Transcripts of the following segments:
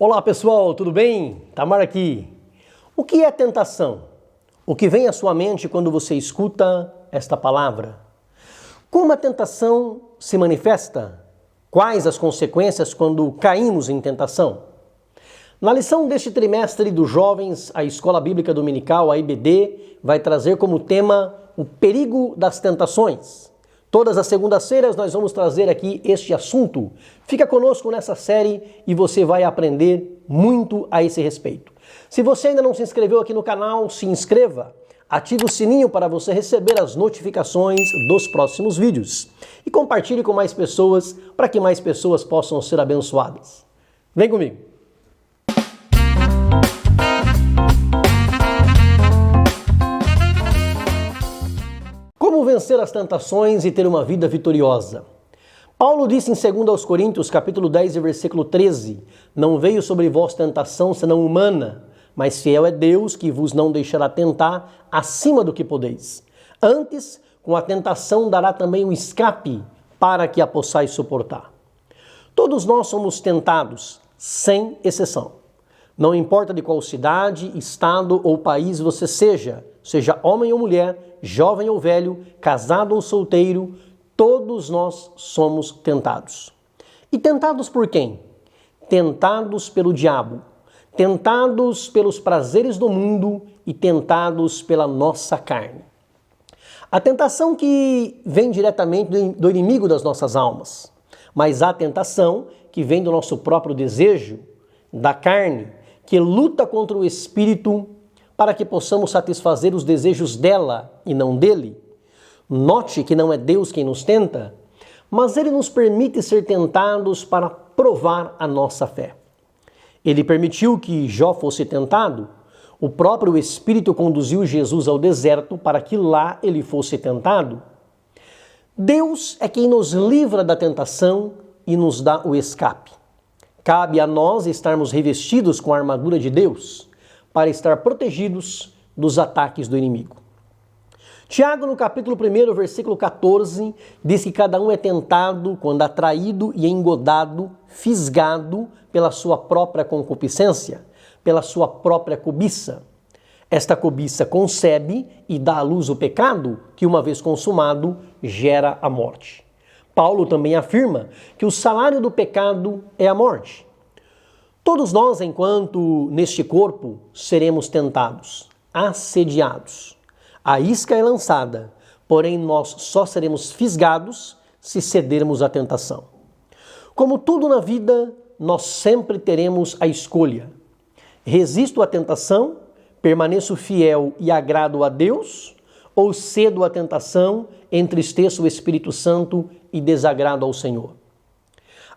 Olá pessoal, tudo bem? Tamar aqui. O que é tentação? O que vem à sua mente quando você escuta esta palavra? Como a tentação se manifesta? Quais as consequências quando caímos em tentação? Na lição deste trimestre dos jovens, a Escola Bíblica Dominical, a IBD, vai trazer como tema o perigo das tentações. Todas as segundas-feiras nós vamos trazer aqui este assunto. Fica conosco nessa série e você vai aprender muito a esse respeito. Se você ainda não se inscreveu aqui no canal, se inscreva. Ative o sininho para você receber as notificações dos próximos vídeos. E compartilhe com mais pessoas para que mais pessoas possam ser abençoadas. Vem comigo. Como vencer as tentações e ter uma vida vitoriosa? Paulo disse em 2 Coríntios, capítulo 10, versículo 13, não veio sobre vós tentação senão humana, mas fiel é Deus que vos não deixará tentar acima do que podeis. Antes, com a tentação dará também um escape para que a possais suportar. Todos nós somos tentados, sem exceção. Não importa de qual cidade, estado ou país você seja homem ou mulher, jovem ou velho, casado ou solteiro, todos nós somos tentados. E tentados por quem? Tentados pelo diabo, tentados pelos prazeres do mundo e tentados pela nossa carne. A tentação que vem diretamente do inimigo das nossas almas, mas há tentação que vem do nosso próprio desejo, da carne, que luta contra o espírito para que possamos satisfazer os desejos dela e não dele. Note que não é Deus quem nos tenta, mas Ele nos permite ser tentados para provar a nossa fé. Ele permitiu que Jó fosse tentado. O próprio Espírito conduziu Jesus ao deserto para que lá ele fosse tentado. Deus é quem nos livra da tentação e nos dá o escape. Cabe a nós estarmos revestidos com a armadura de Deus para estar protegidos dos ataques do inimigo. Tiago, no capítulo 1, versículo 14, diz que cada um é tentado quando atraído e engodado, fisgado pela sua própria concupiscência, pela sua própria cobiça. Esta cobiça concebe e dá à luz o pecado, que uma vez consumado, gera a morte. Paulo também afirma que o salário do pecado é a morte. Todos nós, enquanto neste corpo, seremos tentados, assediados. A isca é lançada, porém nós só seremos fisgados se cedermos à tentação. Como tudo na vida, nós sempre teremos a escolha. Resisto à tentação, permaneço fiel e agrado a Deus, ou cedo à tentação, entristeço o Espírito Santo e desagrado ao Senhor.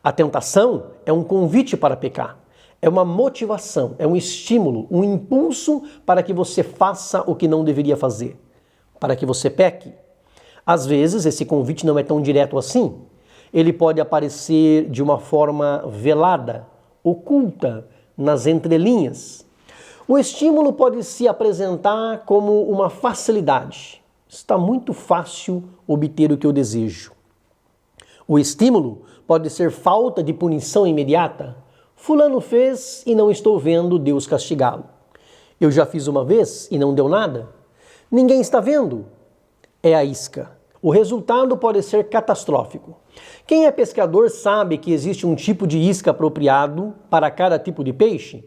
A tentação é um convite para pecar. É uma motivação, é um estímulo, um impulso para que você faça o que não deveria fazer, para que você peque. Às vezes, esse convite não é tão direto assim. Ele pode aparecer de uma forma velada, oculta, nas entrelinhas. O estímulo pode se apresentar como uma facilidade. Está muito fácil obter o que eu desejo. O estímulo pode ser falta de punição imediata. Fulano fez e não estou vendo Deus castigá-lo. Eu já fiz uma vez e não deu nada. Ninguém está vendo. É a isca. O resultado pode ser catastrófico. Quem é pescador sabe que existe um tipo de isca apropriado para cada tipo de peixe.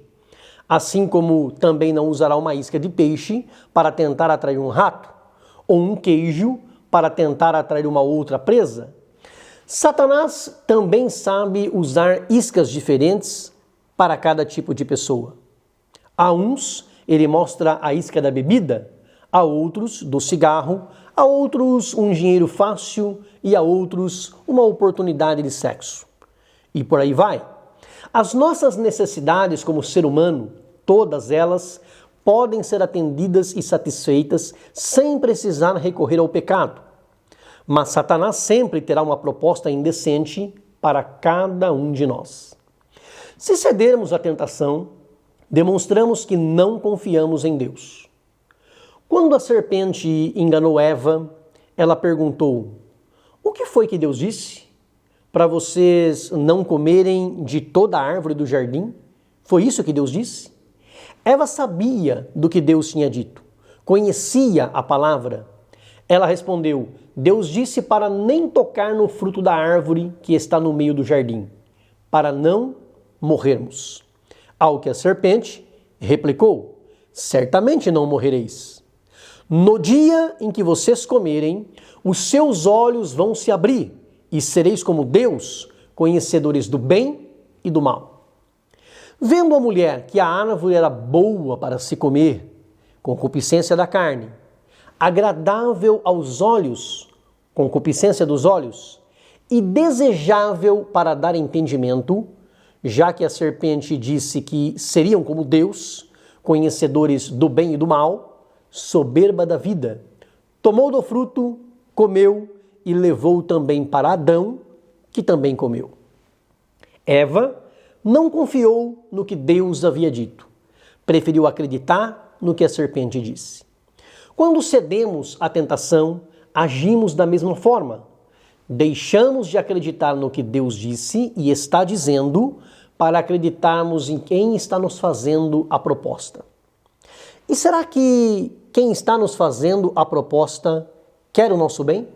Assim como também não usará uma isca de peixe para tentar atrair um rato, ou um queijo para tentar atrair uma outra presa. Satanás também sabe usar iscas diferentes para cada tipo de pessoa. A uns, ele mostra a isca da bebida, a outros, do cigarro, a outros, um dinheiro fácil e a outros, uma oportunidade de sexo. E por aí vai. As nossas necessidades como ser humano, todas elas, podem ser atendidas e satisfeitas sem precisar recorrer ao pecado. Mas Satanás sempre terá uma proposta indecente para cada um de nós. Se cedermos à tentação, demonstramos que não confiamos em Deus. Quando a serpente enganou Eva, ela perguntou: o que foi que Deus disse? Para vocês não comerem de toda a árvore do jardim? Foi isso que Deus disse? Eva sabia do que Deus tinha dito, conhecia a palavra. Ela respondeu: Deus disse para nem tocar no fruto da árvore que está no meio do jardim, para não morrermos. Ao que a serpente replicou: certamente não morrereis. No dia em que vocês comerem, os seus olhos vão se abrir e sereis como Deus, conhecedores do bem e do mal. Vendo a mulher que a árvore era boa para se comer, concupiscência da carne, agradável aos olhos, concupiscência dos olhos, e desejável para dar entendimento, já que a serpente disse que seriam como Deus, conhecedores do bem e do mal, soberba da vida, tomou do fruto, comeu e levou também para Adão, que também comeu. Eva não confiou no que Deus havia dito, preferiu acreditar no que a serpente disse. Quando cedemos à tentação, agimos da mesma forma. Deixamos de acreditar no que Deus disse e está dizendo para acreditarmos em quem está nos fazendo a proposta. E será que quem está nos fazendo a proposta quer o nosso bem?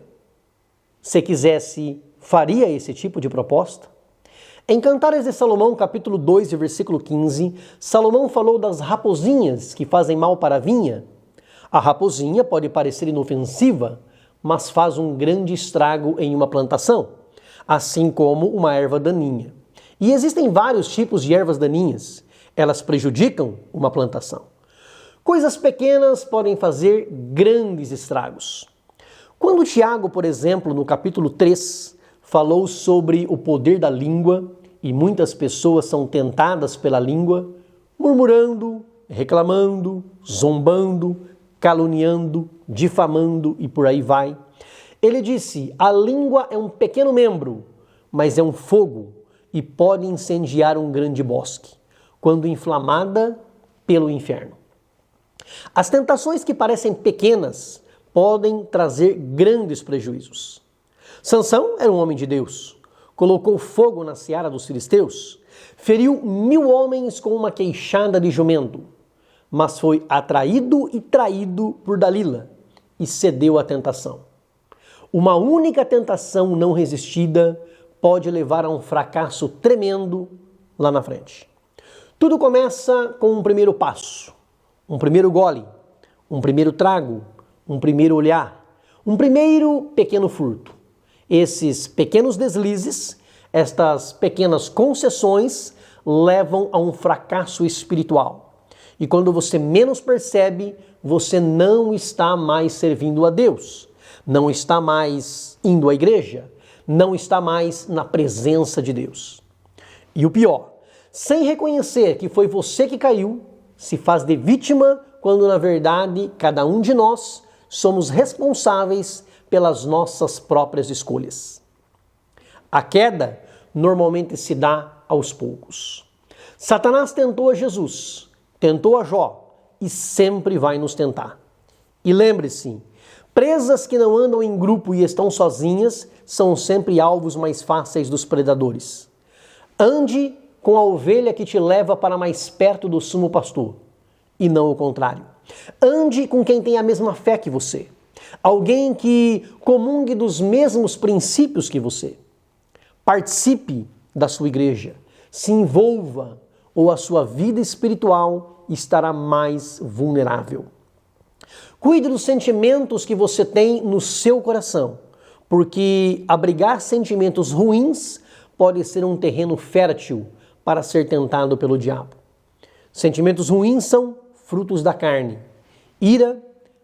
Se quisesse, faria esse tipo de proposta? Em Cantares de Salomão, capítulo 2, versículo 15, Salomão falou das raposinhas que fazem mal para a vinha. A raposinha pode parecer inofensiva, mas faz um grande estrago em uma plantação, assim como uma erva daninha. E existem vários tipos de ervas daninhas. Elas prejudicam uma plantação. Coisas pequenas podem fazer grandes estragos. Quando Tiago, por exemplo, no capítulo 3, falou sobre o poder da língua, e muitas pessoas são tentadas pela língua, murmurando, reclamando, zombando, caluniando, difamando e por aí vai. Ele disse: a língua é um pequeno membro, mas é um fogo e pode incendiar um grande bosque, quando inflamada pelo inferno. As tentações que parecem pequenas podem trazer grandes prejuízos. Sansão era um homem de Deus, colocou fogo na seara dos filisteus, feriu 1000 homens com uma queixada de jumento, mas foi atraído e traído por Dalila e cedeu à tentação. Uma única tentação não resistida pode levar a um fracasso tremendo lá na frente. Tudo começa com um primeiro passo, um primeiro gole, um primeiro trago, um primeiro olhar, um primeiro pequeno furto. Esses pequenos deslizes, estas pequenas concessões levam a um fracasso espiritual. E quando você menos percebe, você não está mais servindo a Deus, não está mais indo à igreja, não está mais na presença de Deus. E o pior, sem reconhecer que foi você que caiu, se faz de vítima quando na verdade cada um de nós somos responsáveis pelas nossas próprias escolhas. A queda normalmente se dá aos poucos. Satanás tentou a Jesus, tentou a Jó e sempre vai nos tentar. E lembre-se, presas que não andam em grupo e estão sozinhas são sempre alvos mais fáceis dos predadores. Ande com a ovelha que te leva para mais perto do sumo pastor, e não o contrário. Ande com quem tem a mesma fé que você. Alguém que comungue dos mesmos princípios que você. Participe da sua igreja, se envolva, ou a sua vida espiritual estará mais vulnerável. Cuide dos sentimentos que você tem no seu coração, porque abrigar sentimentos ruins pode ser um terreno fértil para ser tentado pelo diabo. Sentimentos ruins são frutos da carne: ira,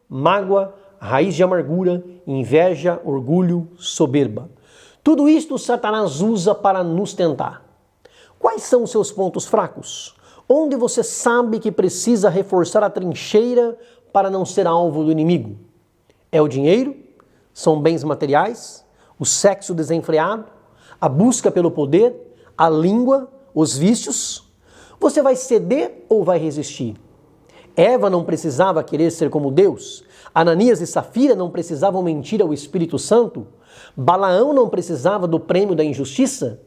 mágoa, raiz de amargura, inveja, orgulho, soberba. Tudo isto Satanás usa para nos tentar. Quais são os seus pontos fracos? Onde você sabe que precisa reforçar a trincheira para não ser alvo do inimigo? É o dinheiro? São bens materiais? O sexo desenfreado? A busca pelo poder? A língua? Os vícios? Você vai ceder ou vai resistir? Eva não precisava querer ser como Deus. Ananias e Safira não precisavam mentir ao Espírito Santo. Balaão não precisava do prêmio da injustiça.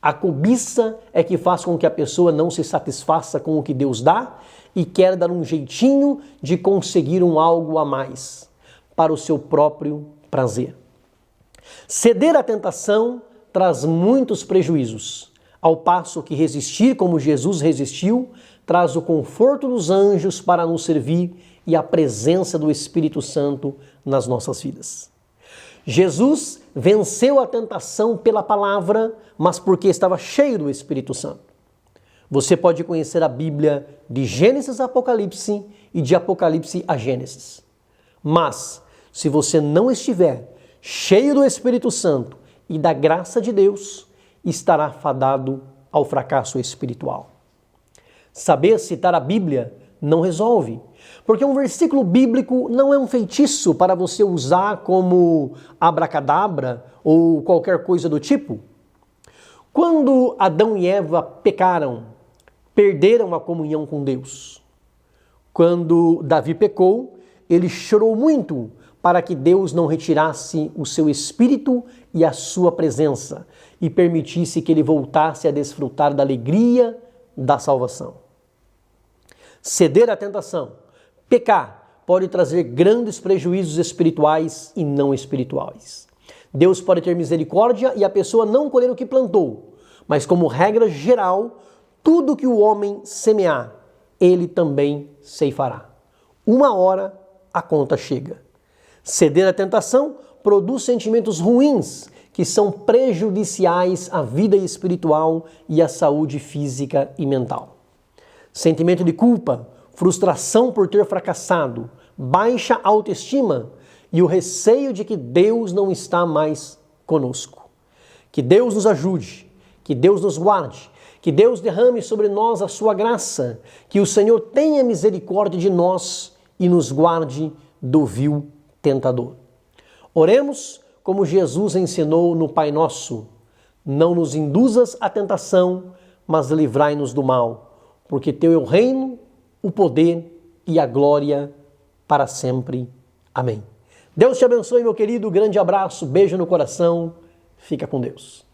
A cobiça é que faz com que a pessoa não se satisfaça com o que Deus dá e quer dar um jeitinho de conseguir um algo a mais para o seu próprio prazer. Ceder à tentação traz muitos prejuízos, ao passo que resistir como Jesus resistiu traz o conforto dos anjos para nos servir e a presença do Espírito Santo nas nossas vidas. Jesus venceu a tentação pela palavra, mas porque estava cheio do Espírito Santo. Você pode conhecer a Bíblia de Gênesis a Apocalipse e de Apocalipse a Gênesis. Mas, se você não estiver cheio do Espírito Santo e da graça de Deus, estará fadado ao fracasso espiritual. Saber citar a Bíblia não resolve, porque um versículo bíblico não é um feitiço para você usar como abracadabra ou qualquer coisa do tipo. Quando Adão e Eva pecaram, perderam a comunhão com Deus. Quando Davi pecou, ele chorou muito para que Deus não retirasse o seu espírito e a sua presença e permitisse que ele voltasse a desfrutar da alegria da salvação. Ceder à tentação, pecar, pode trazer grandes prejuízos espirituais e não espirituais. Deus pode ter misericórdia e a pessoa não colher o que plantou, mas como regra geral, tudo que o homem semear, ele também ceifará. Uma hora a conta chega. Ceder à tentação produz sentimentos ruins que são prejudiciais à vida espiritual e à saúde física e mental. Sentimento de culpa, frustração por ter fracassado, baixa autoestima e o receio de que Deus não está mais conosco. Que Deus nos ajude, que Deus nos guarde, que Deus derrame sobre nós a sua graça, que o Senhor tenha misericórdia de nós e nos guarde do vil tentador. Oremos como Jesus ensinou no Pai Nosso: não nos induzas à tentação, mas livrai-nos do mal, porque teu é o reino, o poder e a glória para sempre. Amém. Deus te abençoe, meu querido. Grande abraço, beijo no coração. Fica com Deus.